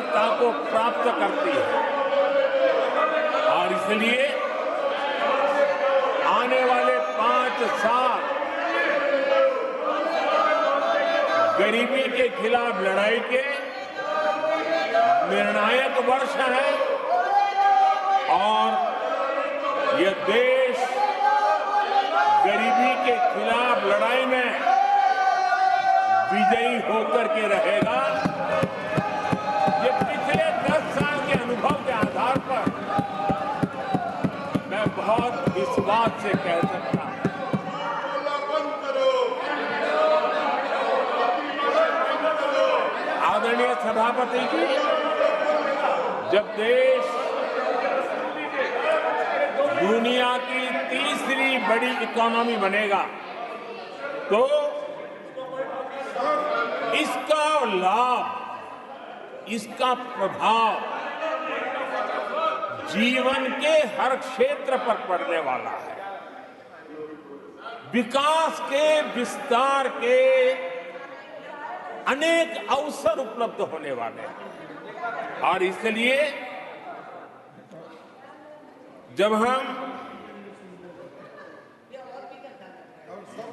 सफलता को प्राप्त करती है। और इसलिए आने वाले 5 साल गरीबी के खिलाफ लड़ाई के निर्णायक वर्ष है और यह देश गरीबी के खिलाफ लड़ाई में विजयी होकर के रहेगा। ये पिछले 10 साल के अनुभव के आधार पर मैं बहुत विश्वास से कह सकता हूं। आदरणीय सभापति जी, जब देश दुनिया की तीसरी बड़ी इकोनॉमी बनेगा तो इसका लाभ, इसका प्रभाव जीवन के हर क्षेत्र पर पड़ने वाला है। विकास के विस्तार के अनेक अवसर उपलब्ध होने वाले हैं और इसलिए जब हम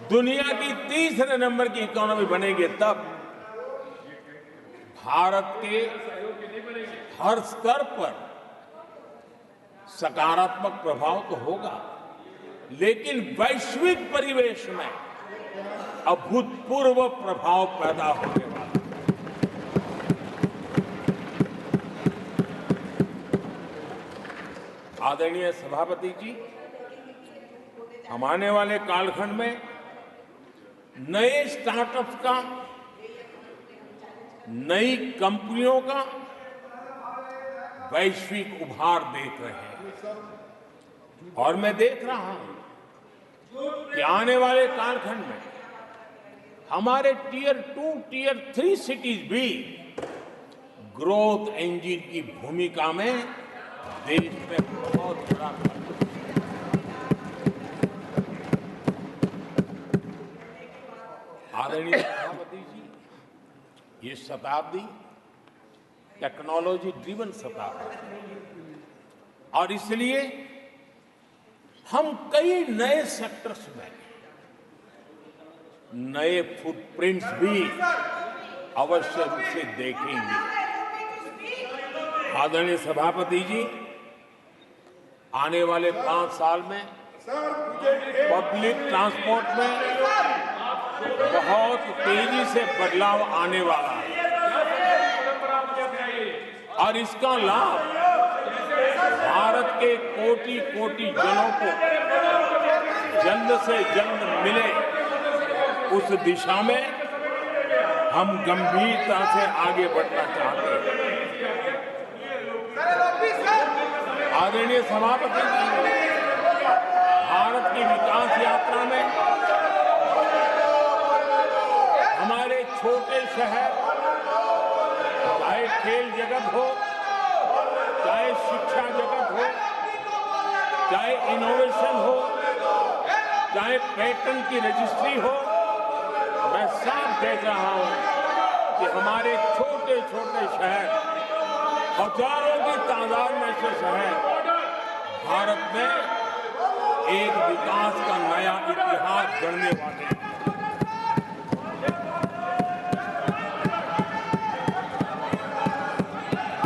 दुनिया की तीसरे नंबर की इकोनॉमी बनेंगे तब भारत के हर स्तर पर सकारात्मक प्रभाव तो होगा, लेकिन वैश्विक परिवेश में अभूतपूर्व प्रभाव पैदा होने वाला है। आदरणीय सभापति जी, हम आने वाले कालखंड में नए स्टार्टअप्स का, नई कंपनियों का वैश्विक उभार देख रहे हैं और मैं देख रहा हूं कि आने वाले कालखंड में हमारे टियर 2, टियर 3 सिटीज भी ग्रोथ इंजन की भूमिका में देश में बहुत बड़ा आदरणीय सभापति जी, ये शताब्दी टेक्नोलॉजी ड्रिवन शताब्दी और इसलिए हम कई नए सेक्टर्स में नए फुटप्रिंट्स भी अवश्य रूप से देखेंगे। आदरणीय सभापति जी, आने वाले 5 साल में पब्लिक ट्रांसपोर्ट में बहुत तेजी से बदलाव आने वाला है और इसका लाभ भारत के कोटि-कोटि जनों को जल्द से जल्द मिले, उस दिशा में हम गंभीरता से आगे बढ़ना चाहते हैं। आदरणीय सभापति जी, भारत की विकास यात्रा में हमारे छोटे शहर, चाहे खेल जगत हो, चाहे शिक्षा जगत हो, चाहे इनोवेशन हो, चाहे पेटेंट की रजिस्ट्री हो, मैं साफ देख रहा हूं कि हमारे छोटे छोटे शहर, हजारों की तादाद में से शहर भारत में एक विकास का नया इतिहास गढ़ने वाले हैं।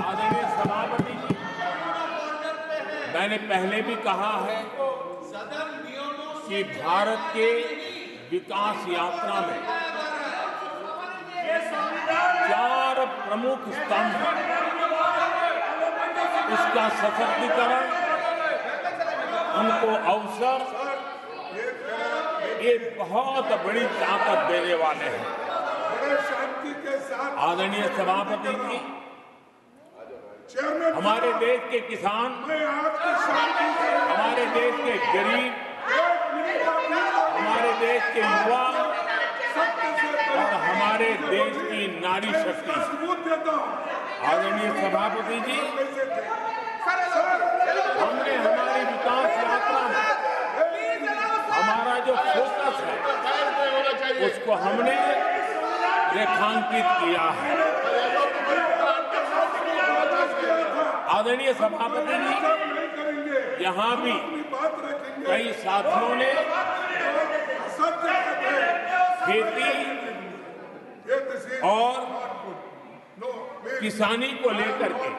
आदरणीय सभापति जी, मैंने पहले भी कहा है कि भारत के विकास यात्रा में 4 प्रमुख स्तंभ हैं। उसका सशक्तिकरण, उनको अवसर, ये बहुत बड़ी ताकत देने वाले हैं। आदरणीय सभापति जी, हमारे देश के किसान, हमारे देश के गरीब, हमारे देश के युवा और हमारे देश की नारी शक्ति, आदरणीय सभापति जी, हमने हमारी विकास यात्रा में हमारा जो फोकस है उसको हमने रेखांकित किया है। आदरणीय सभापति जी, यहाँ भी कई साथियों ने खेती और किसानी को लेकर के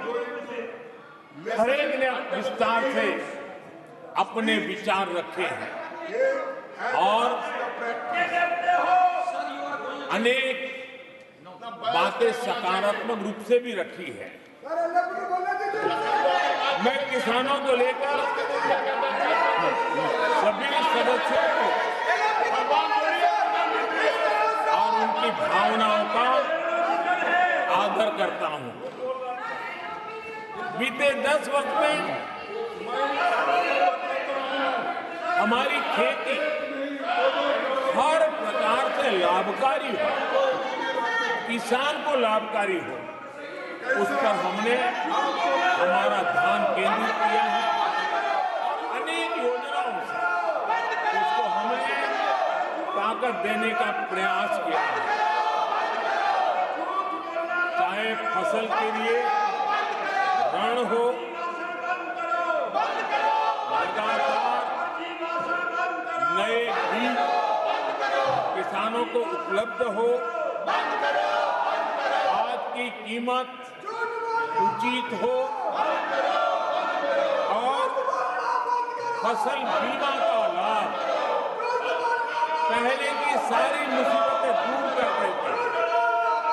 हर एक ने विस्तार से अपने विचार रखे हैं और अनेक बातें सकारात्मक रूप से भी रखी है। मैं किसानों को लेकर सभी सदस्यों को और उनकी भावनाओं का आदर करता हूं। बीते 10 वर्ष में हमारी खेती हर प्रकार से लाभकारी हो, किसान को लाभकारी हो, उस पर हमने हमारा ध्यान केंद्रित किया है। अनेक योजनाओं से उसको हमने ताकत देने का प्रयास किया है। चाहे फसल के लिए ऋण हो, लगातार नए बीज किसानों को उपलब्ध हो, आज की कीमत उचित हो और फसल बीमा का लाभ पहले की सारी मुसीबतें दूर कर देते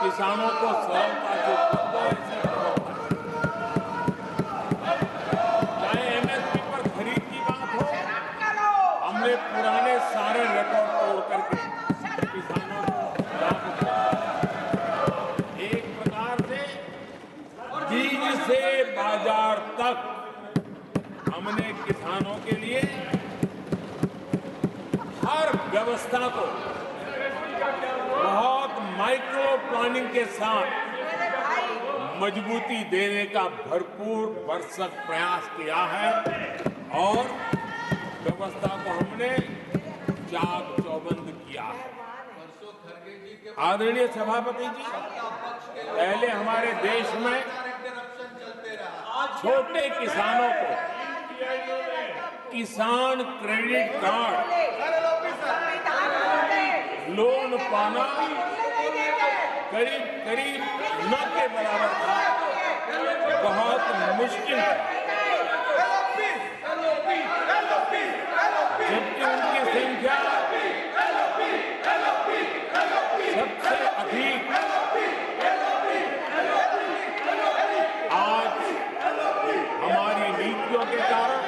किसानों को सरलता से उपलब्ध हो। चाहे एमएसपी पर खरीद की बात हो, हमने पुराने सारे रिकॉर्ड तोड़ करके किसानों को लाभ दिया। एक प्रकार से बीज से बाजार तक हमने किसानों के लिए हर व्यवस्था को बहुत माइक्रो प्लानिंग के साथ मजबूती देने का भरपूर भरसक प्रयास किया है और व्यवस्था को हमने चाक चौबंद किया है। आदरणीय सभापति जी, पहले हमारे देश में छोटे किसानों को किसान क्रेडिट कार्ड लोन पाना करीब करीब न के बराबर था, बहुत मुश्किल था। जबकि उनकी संख्या सबसे अधिक आज हमारी नीतियों के कारण,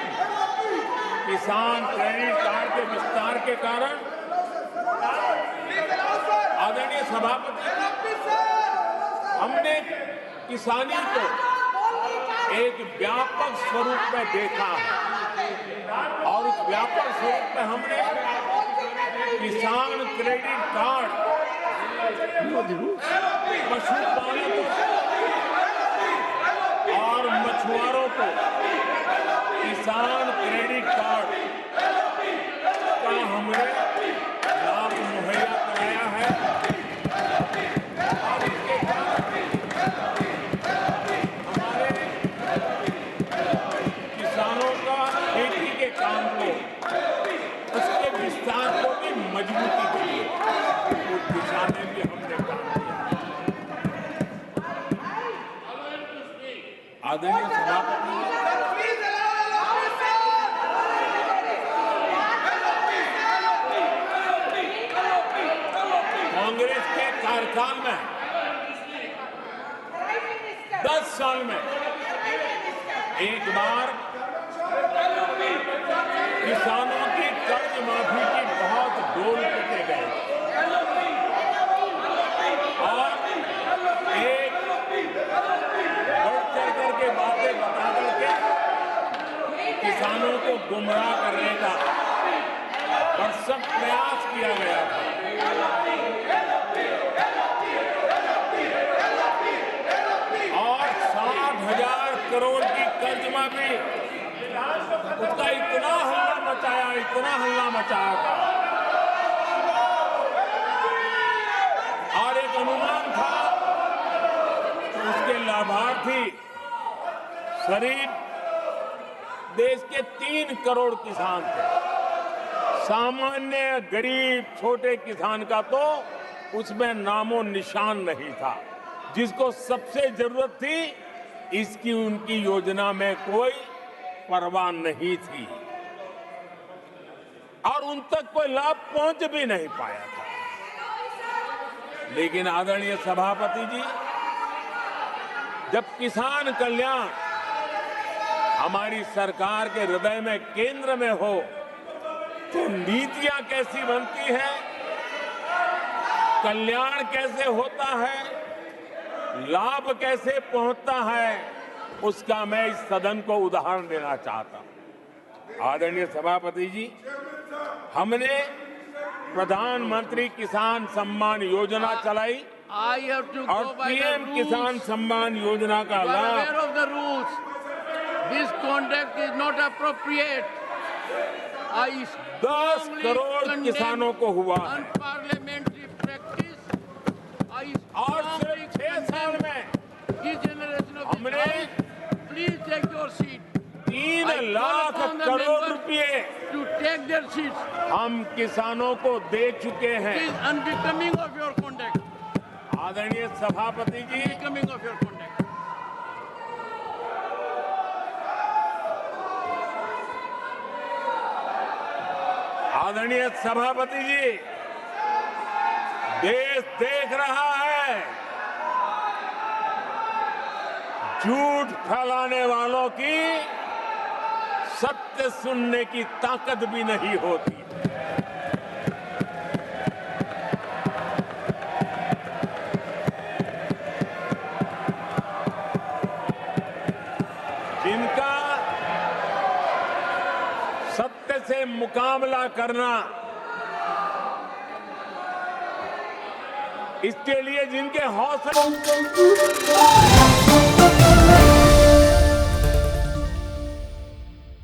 किसान क्रेडिट कार्ड के विस्तार के कारण, आदरणीय सभापति, हमने किसानी को एक व्यापक स्वरूप में देखा है और उस व्यापक स्वरूप में हमने किसान क्रेडिट कार्ड पशुपालकों और मछुआरों को किसान क्रेडिट कार्ड का हमने लाभ मुहैया कराया है और इसके कारण हमारे किसानों का खेती के काम को, उसके विस्तार को भी मजबूती दी है। उस दिशा में भी हमने काम किया। आदरणीय सभापति, कांग्रेस के कार्यकाल में 10 साल में एक बार किसानों की कर्ज माफी की बहुत डोल पीटे गए और एक बढ़ चढ़ करके बातें बता करके किसानों को गुमराह करने का भरसक प्रयास किया गया था। और 60,000 करोड़ की कर्ज माफी, उसका इतना हल्ला मचाया था और एक अनुमान था कि उसके लाभार्थी करीब देश के 3 करोड़ किसान थे। सामान्य गरीब छोटे किसान का तो उसमें नामो निशान नहीं था। जिसको सबसे जरूरत थी इसकी उनकी योजना में कोई परवाह नहीं थी और उन तक कोई लाभ पहुंच भी नहीं पाया था। लेकिन आदरणीय सभापति जी, जब किसान कल्याण हमारी सरकार के हृदय में केंद्र में हो तो नीतियां कैसी बनती है, कल्याण कैसे होता है, लाभ कैसे पहुंचता है, उसका मैं इस सदन को उदाहरण देना चाहता हूं। आदरणीय सभापति जी, हमने प्रधानमंत्री किसान सम्मान योजना चलाई और पीएम किसान सम्मान योजना का लाभ। This conduct is not appropriate. 10 crore किसानों को हुआ है Unparliamentary practice. और सिर्फ 6 साल में हमने Please take your seat. 3 lakh crore रुपए To take their seats. हम किसानों को दे चुके हैं। It is unbecoming of your conduct. आदरणीय सभापति जी, Unbecoming of your conduct. आदरणीय सभापति जी, देश देख रहा है झूठ फैलाने वालों की सत्य सुनने की ताकत भी नहीं होती। जिनका सत्य से मुकाबला करना, इसके लिए जिनके हौसले